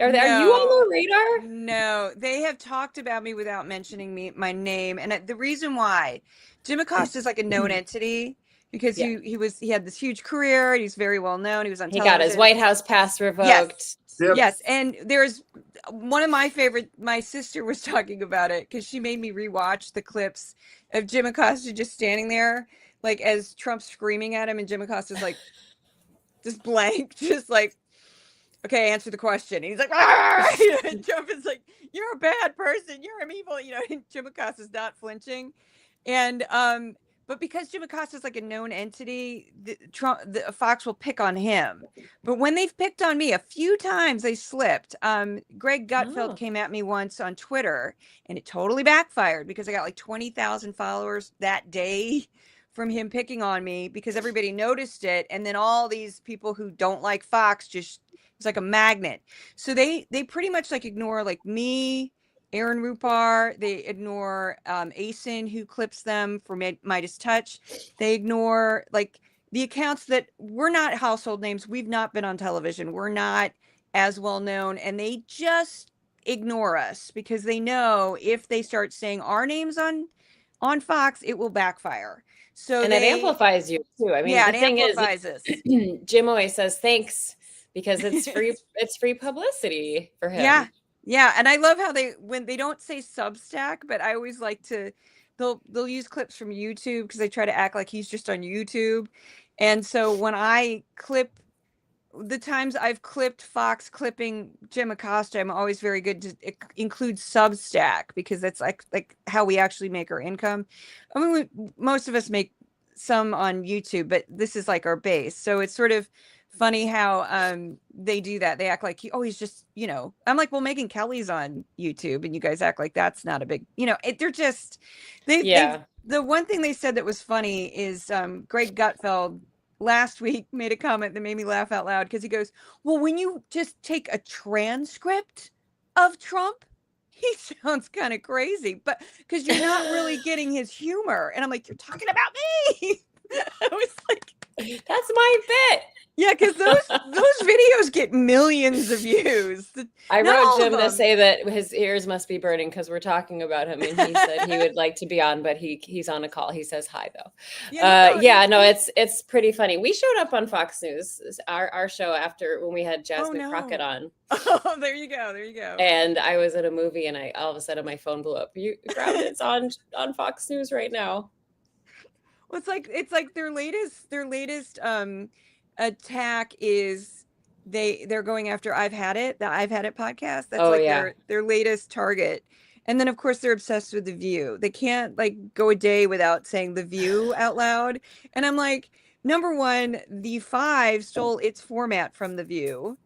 Are you on the radar? No, they have talked about me without mentioning my name, and the reason why Jim Acosta is like a known entity, because he had this huge career and he's very well known. He was on television. He got his White House pass revoked. Yes, and there's one of my favorite. My sister was talking about it because she made me rewatch the clips of Jim Acosta just standing there, like as Trump's screaming at him, and Jim Acosta's like just blank, just like, okay, answer the question. And he's like, and Trump is like, you're a bad person, you're an evil, and Jim Acosta's not flinching, and but because Jim Acosta is like a known entity, Fox will pick on him. But when they've picked on me a few times, they slipped. Greg Gutfeld came at me once on Twitter, and it totally backfired because I got like 20,000 followers that day from him picking on me, because everybody noticed it. And then all these people who don't like Fox it's like a magnet. So they pretty much like ignore like me, Aaron Rupar. They ignore Asen, who clips them for Midas Touch. They ignore like the accounts that we're not household names. We've not been on television. We're not as well known. And they just ignore us because they know if they start saying our names on Fox, it will backfire. So it amplifies you too. I mean, the thing is, Jim always says thanks because it's free. It's free publicity for him. Yeah, and I love how when they don't say Substack, but I always like to, they'll use clips from YouTube because they try to act like he's just on YouTube. And so when I clip the times I've clipped Fox clipping Jim Acosta, I'm always very good to include Substack, because that's like how we actually make our income. I mean, most of us make some on YouTube, but this is like our base. So it's sort of funny how they do that. They act like, oh, he's just, I'm like, well, Megyn Kelly's on YouTube, and you guys act like that's not a big, they're just, the one thing they said that was funny is Greg Gutfeld last week made a comment that made me laugh out loud, because he goes, well, when you just take a transcript of Trump, he sounds kind of crazy, but because you're not really getting his humor. And I'm like, you're talking about me. I was like, that's my bit. Yeah, because those videos get millions of views. I wrote Jim to say that his ears must be burning because we're talking about him, and he said he would like to be on, but he's on a call. He says hi though. It's pretty funny. We showed up on Fox News, our show, after when we had Jasmine Crockett on. Oh, there you go. And I was at a movie, and all of a sudden my phone blew up. You grabbed it's on Fox News right now. Well, it's like their latest attack is they're going after I've Had It, the I've Had It podcast. That's their latest target. And then of course they're obsessed with The View. They can't go a day without saying The View out loud. And I'm like, number one, the Five stole its format from The View.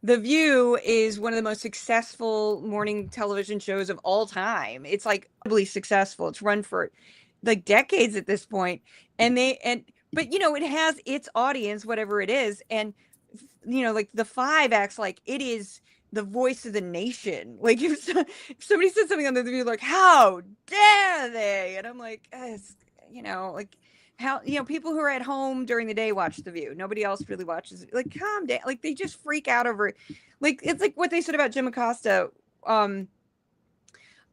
The View is one of the most successful morning television shows of all time. It's really successful. It's run for decades at this point. But it has its audience, whatever it is. And, the Five acts like it is the voice of the nation. Like if somebody said something on The View, how dare they? And I'm like, how, people who are at home during the day watch The View. Nobody else really watches it. Calm down. They just freak out over it. It's like what they said about Jim Acosta.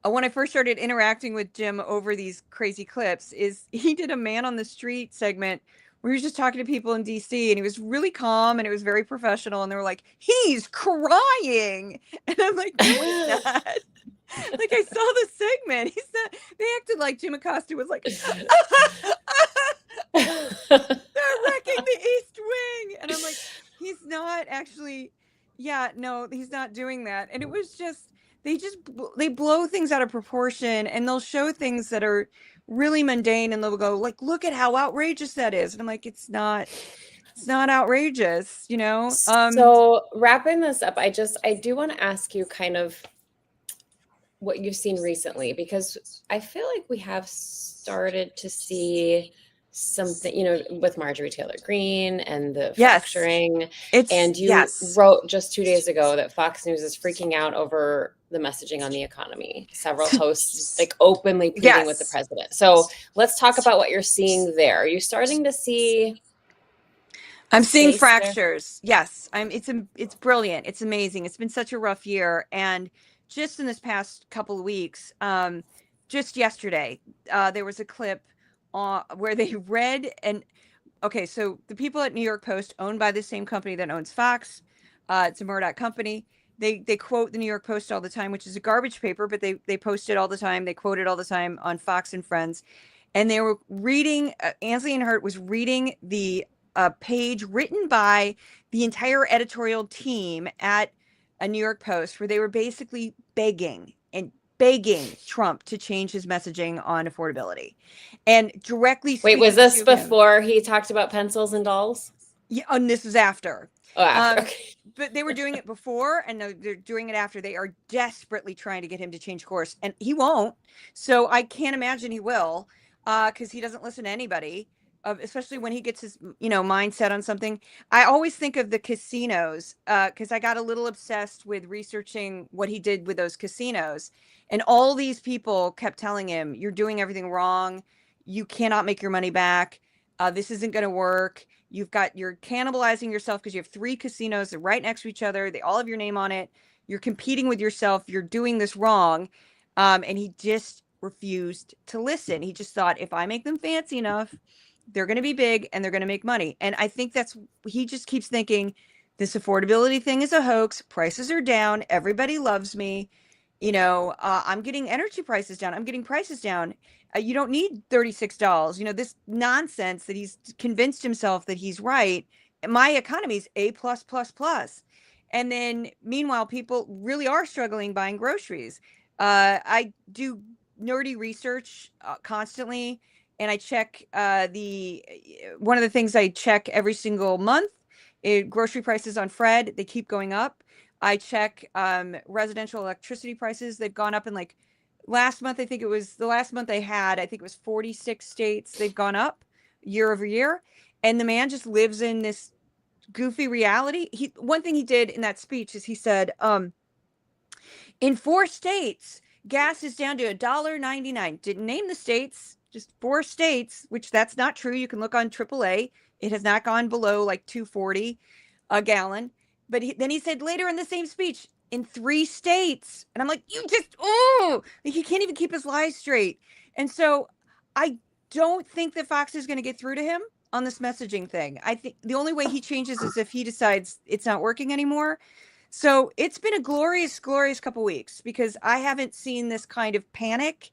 When I first started interacting with Jim over these crazy clips, is he did a man on the street segment where he was just talking to people in DC, and he was really calm and it was very professional. And they were like, he's crying. And I'm like, no, he's not. I saw the segment. He's not. They acted like Jim Acosta was like, they're wrecking the East Wing. And I'm like, he's not actually. Yeah, no, he's not doing that. And it was just, they blow things out of proportion, and they'll show things that are really mundane, and they'll go look at how outrageous that is. And I'm like, it's not outrageous, So wrapping this up, I do want to ask you kind of what you've seen recently, because I feel like we have started to see something, with Marjorie Taylor Greene and the fracturing. And you wrote just 2 days ago that Fox News is freaking out over the messaging on the economy. Several hosts openly pleading with the president. So let's talk about what you're seeing there. Are you starting to see? I'm seeing fractures. There? Yes, it's brilliant. It's amazing. It's been such a rough year, and just in this past couple of weeks, just yesterday, there was a clip where they read so the people at New York Post, owned by the same company that owns Fox, it's a Murdoch company. They quote the New York Post all the time, which is a garbage paper, but they post it all the time. They quote it all the time on Fox and Friends. And they were reading, Ansley and Hurt was reading the page written by the entire editorial team at a New York Post, where they were basically begging Trump to change his messaging on affordability, and directly. Wait, was this before he talked about pencils and dolls? Yeah, and this was after. Oh, after. Okay. But they were doing it before, and they're doing it after. They are desperately trying to get him to change course, and he won't. So I can't imagine he will, because he doesn't listen to anybody. Especially when he gets his, mindset on something. I always think of the casinos, because I got a little obsessed with researching what he did with those casinos. And all these people kept telling him, you're doing everything wrong. You cannot make your money back. This isn't going to work. You're cannibalizing yourself, because you have 3 casinos. They're right next to each other. They all have your name on it. You're competing with yourself. You're doing this wrong. And he just refused to listen. He just thought, if I make them fancy enough, they're going to be big and they're going to make money. And I think he just keeps thinking this affordability thing is a hoax. Prices are down. Everybody loves me. I'm getting energy prices down. I'm getting prices down. You don't need $36. This nonsense that he's convinced himself that he's right my economy's A+++. And then meanwhile, people really are struggling buying groceries. I do nerdy research constantly, and I check one of the things I check every single month is grocery prices on Fred. They keep going up. I check residential electricity prices. They've gone up in like last month. I think it was the last month I think it was 46 states. They've gone up year over year. And the man just lives in this goofy reality. One thing he did in that speech is he said, in 4 states, gas is down to $1.99. Didn't name the states, just 4 states, which that's not true. You can look on AAA. It has not gone below like $2.40 a gallon. But then he said later in the same speech, in 3 states. And I'm like, he can't even keep his lies straight. And so I don't think that Fox is going to get through to him on this messaging thing. I think the only way he changes is if he decides it's not working anymore. So it's been a glorious, glorious couple weeks because I haven't seen this kind of panic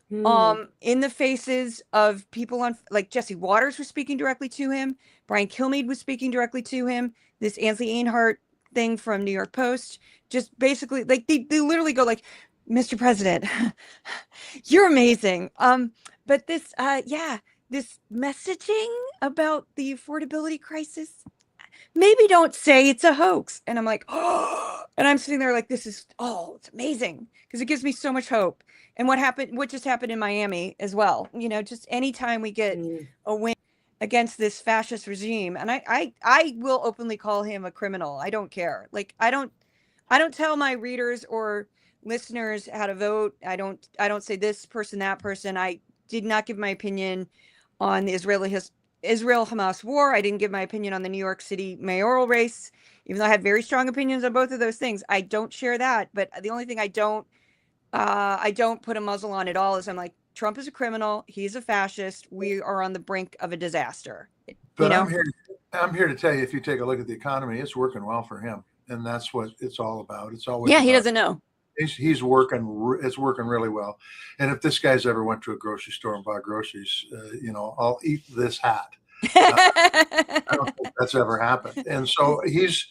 in the faces of people on, like Jesse Waters was speaking directly to him. Brian Kilmeade was speaking directly to him. This Ansley Einhart thing from New York Post, just basically like they literally go like, Mr. President, you're amazing. But this, this messaging about the affordability crisis, maybe don't say it's a hoax. And I'm like, oh, and I'm sitting there like, it's amazing because it gives me so much hope. And what just happened in Miami as well, just anytime we get a win against this fascist regime, and I will openly call him a criminal. I don't care. Like, I don't tell my readers or listeners how to vote. I don't say this person, that person. I did not give my opinion on the Israel-Hamas war. I didn't give my opinion on the New York City mayoral race, even though I had very strong opinions on both of those things. I don't share that. But the only thing I don't put a muzzle on at all is I'm like, Trump is a criminal. He's a fascist. We are on the brink of a disaster. But I'm here to tell you, if you take a look at the economy, it's working well for him. And that's what it's all about. It's always he doesn't know. He's working. It's working really well. And if this guy's ever went to a grocery store and bought groceries, I'll eat this hat. I don't think that's ever happened. And so he's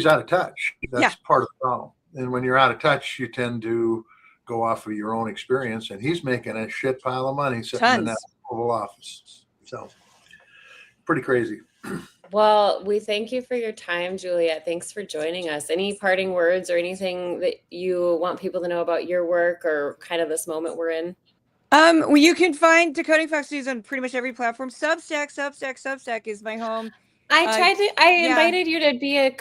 out of touch. That's part of the problem. And when you're out of touch, you tend to go off of your own experience. And he's making a shit pile of money sitting in that Oval Office. So pretty crazy. Well, we thank you for your time, Juliet. Thanks for joining us. Any parting words or anything that you want people to know about your work or kind of this moment we're in? Well, you can find Decoding Fox News on pretty much every platform. Substack is my home. I invited you to be a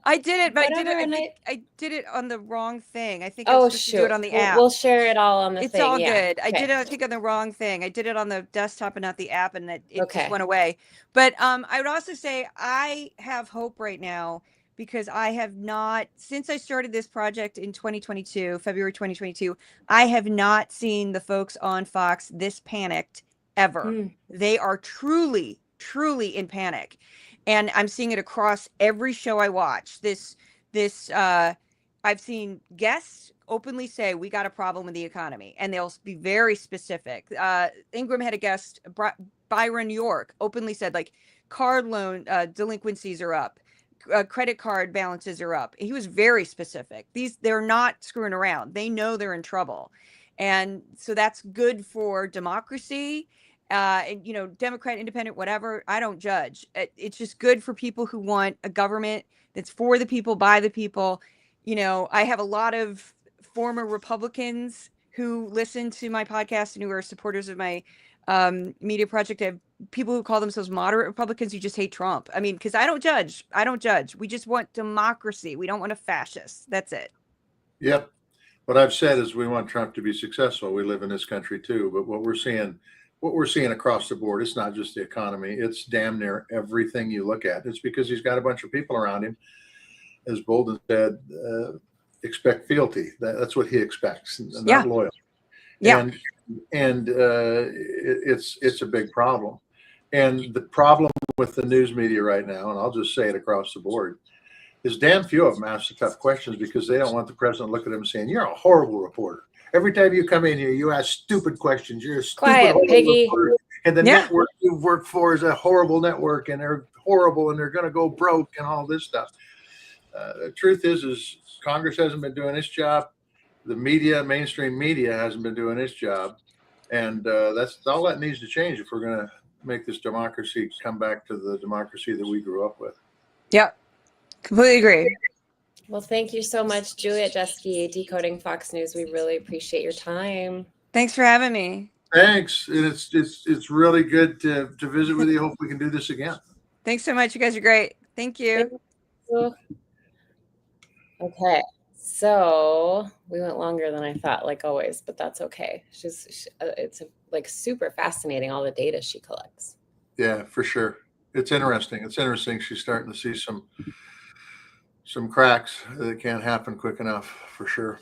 I did it, but I did it on the wrrong thing. I think I was supposed to do it on the app. We'll share it all on the thing. It's all good. I did it, I think, on the wrong thing. I did it on the desktop and not the app, and it just went away. But I would also say I have hope right now because I have not, since I started this project in February 2022, I have not seen the folks on Fox this panicked ever. They are truly in panic. And I'm seeing it across every show I watch. I've seen guests openly say, we got a problem with the economy. And they'll be very specific. Ingram had a guest, Byron York, openly said, like, card loan delinquencies are up. Credit card balances are up. He was very specific. They're not screwing around. They know they're in trouble. And so that's good for democracy. Democrat, independent, whatever, I don't judge. It's just good for people who want a government that's for the people, by the people. I have a lot of former Republicans who listen to my podcast and who are supporters of my media project. I have people who call themselves moderate Republicans who just hate Trump. I mean, because I don't judge. We just want democracy. We don't want a fascist. That's it. Yep. What I've said is we want Trump to be successful. We live in this country too, but what we're seeing across the board, it's not just the economy. It's damn near everything you look at. It's because he's got a bunch of people around him. As Bolden said, expect fealty. That's what he expects, not loyal. Yeah. And it's a big problem. And the problem with the news media right now, and I'll just say it across the board, is damn few of them ask the tough questions because they don't want the president to look at them saying, you're a horrible reporter. Every time you come in here, you ask stupid questions. You're a stupid piggy. Reporter. And the network you've worked for is a horrible network, and they're horrible and they're going to go broke and all this stuff. The truth is Congress hasn't been doing its job. The media, mainstream media, hasn't been doing its job. And that's all that needs to change if we're going to make this democracy come back to the democracy that we grew up with. Yep. Completely agree. Well, thank you so much, Juliet Jeske, Decoding Fox News. We really appreciate your time. Thanks for having me. Thanks. It's really good to visit with you. Hope we can do this again. Thanks so much. You guys are great. Thank you. Thank you. Okay. So we went longer than I thought, like always, but that's okay. It's like super fascinating, all the data she collects. Yeah, for sure. It's interesting. She's starting to see some cracks that can't happen quick enough, for sure.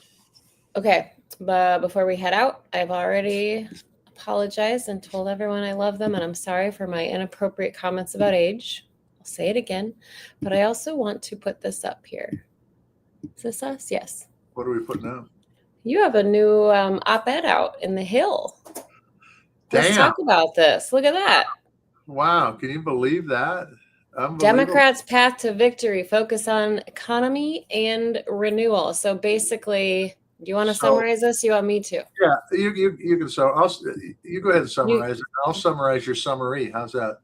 Okay, but before we head out, I've already apologized and told everyone I love them, and I'm sorry for my inappropriate comments about age. I'll say it again, but I also want to put this up here. Is this us? Yes. What are we putting out? You have a new op-ed out in The Hill. Damn. Let's talk about this. Look at that. Wow, can you believe that? Democrats' path to victory, focus on economy and renewal. So basically, do you want to summarize this? You want me to? Yeah, you can. So you go ahead and summarize it. I'll summarize your summary. How's that?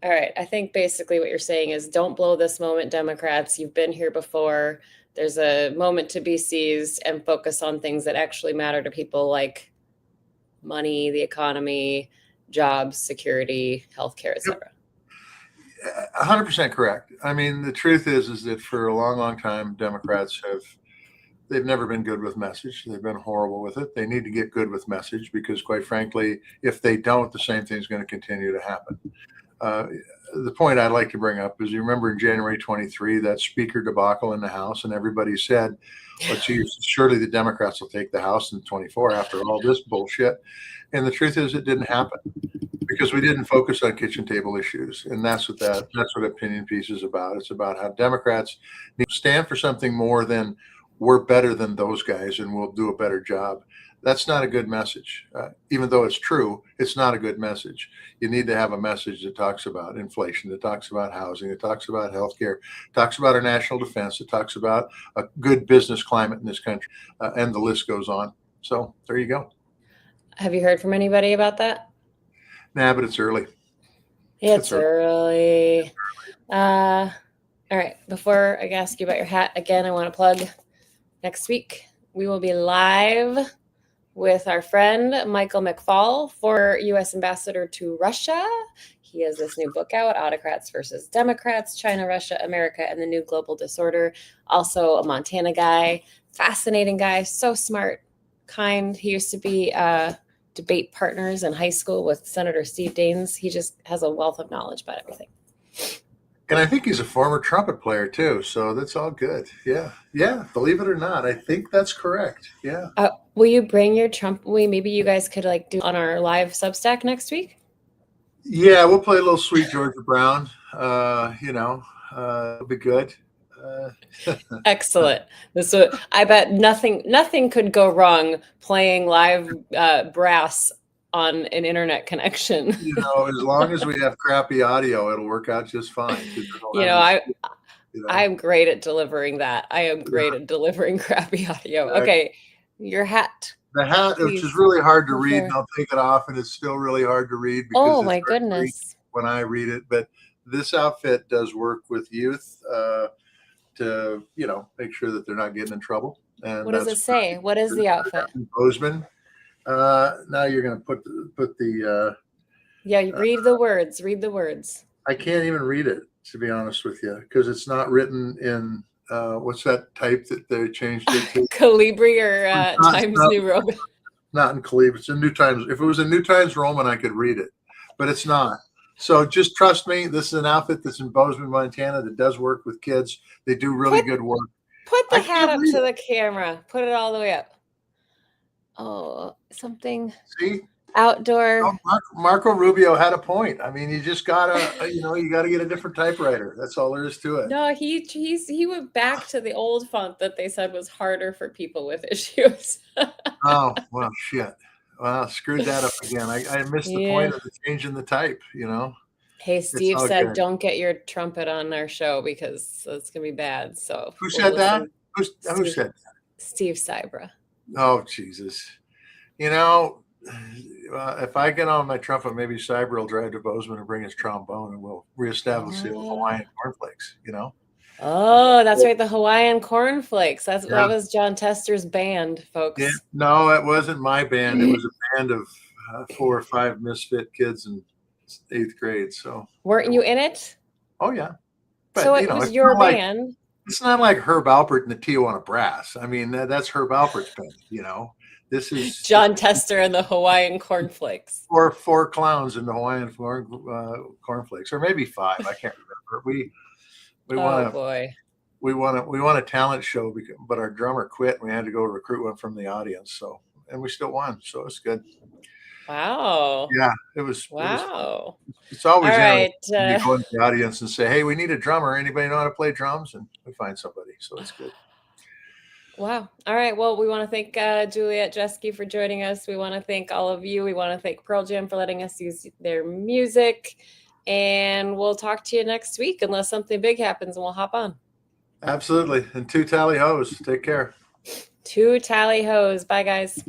All right. I think basically what you're saying is don't blow this moment, Democrats. You've been here before. There's a moment to be seized and focus on things that actually matter to people, like money, the economy, jobs, security, healthcare, et cetera. 100% correct. I mean, the truth is that for a long, long time, Democrats they've never been good with message. They've been horrible with it. They need to get good with message because, quite frankly, if they don't, the same thing's going to continue to happen. The point I'd like to bring up is you remember in January 23, that speaker debacle in the House, and everybody said, well, geez, surely the Democrats will take the House in 24 after all this bullshit. And the truth is it didn't happen because we didn't focus on kitchen table issues. And that's what Opinion Piece is about. It's about how Democrats need to stand for something more than we're better than those guys and we'll do a better job. That's not a good message. Even though it's true, it's not a good message. You need to have a message that talks about inflation, that talks about housing, that talks about healthcare, talks about our national defense, that talks about a good business climate in this country, and the list goes on. So there you go. Have you heard from anybody about that? Nah, but it's early. It's early. All right. Before I ask you about your hat again, I want to plug next week. We will be live with our friend Michael McFaul, former U.S. ambassador to Russia. He has this new book out, Autocrats versus Democrats, China, Russia, America, and the New Global Disorder. Also a Montana guy, fascinating guy, so smart, kind. He used to be debate partners in high school with Senator Steve Daines. He just has a wealth of knowledge about everything. And I think he's a former trumpet player too, so that's all good. Yeah. Believe it or not, I think that's correct. Yeah. Will you bring your trumpet? Maybe you guys could do on our live Substack next week. Yeah, we'll play a little Sweet Georgia Brown. It'll be good. Excellent. I bet nothing could go wrong playing live brass on an internet connection. As long as we have crappy audio, it'll work out just fine. I'm great at delivering that. I am great at delivering crappy audio. Okay, your hat. The hat, which is really hard to read, and I'll take it off, and it's still really hard to read. Because oh my goodness! When I read it, but this outfit does work with youth to make sure that they're not getting in trouble. And what does it say? What is the outfit? Bozeman. Now you're going to put the. Read the words. Read the words. I can't even read it, to be honest with you, because it's not written in what's that type that they changed it to? Calibri or Times New Roman. Not in Calibri. It's in New Times. If it was in New Times Roman, I could read it, but it's not. So just trust me. This is an outfit that's in Bozeman, Montana, that does work with kids. They do really good work. Put the hat up to the camera. Put it all the way up. Oh, something. See? Outdoor. Oh, Marco Rubio had a point. I mean, you just gotta, you gotta get a different typewriter. That's all there is to it. No, he went back to the old font that they said was harder for people with issues. Oh, well, shit. Well, screwed that up again. I missed the point of the change in the type, Hey, Steve all said, good. don't get your trumpet on our show because it's going to be bad. So Who said that? Who said that? Steve Cybra. Oh, Jesus. You know, if I get on my trumpet, maybe Cyber will drive to Bozeman and bring his trombone and we'll reestablish the Hawaiian cornflakes, you know? Oh, that's right. The Hawaiian cornflakes. That Yeah. was John Tester's band, folks. Yeah. No, it wasn't my band. It was a band of 4 or 5 misfit kids in 8th grade. So weren't you in it? Oh, yeah. But, so it was your band. It's not like Herb Alpert and the Tijuana Brass. I mean, that's Herb Alpert's band, you know. This is John Tester and the Hawaiian cornflakes. Or 4 clowns in the Hawaiian cornflakes, or maybe 5. I can't remember. We won a talent show, but our drummer quit, and we had to go recruit one from the audience. So, and we still won. So it's good. Wow. Yeah, it was. Wow. It's always right. You go into the audience and say, "Hey, we need a drummer. Anybody know how to play drums?" And we find somebody. So it's good. Wow. All right. Well, we want to thank Juliet, Jeske for joining us. We want to thank all of you. We want to thank Pearl Jam for letting us use their music. And we'll talk to you next week unless something big happens and we'll hop on. Absolutely. And 2 tally hoes. Take care. 2 tally hoes. Bye, guys.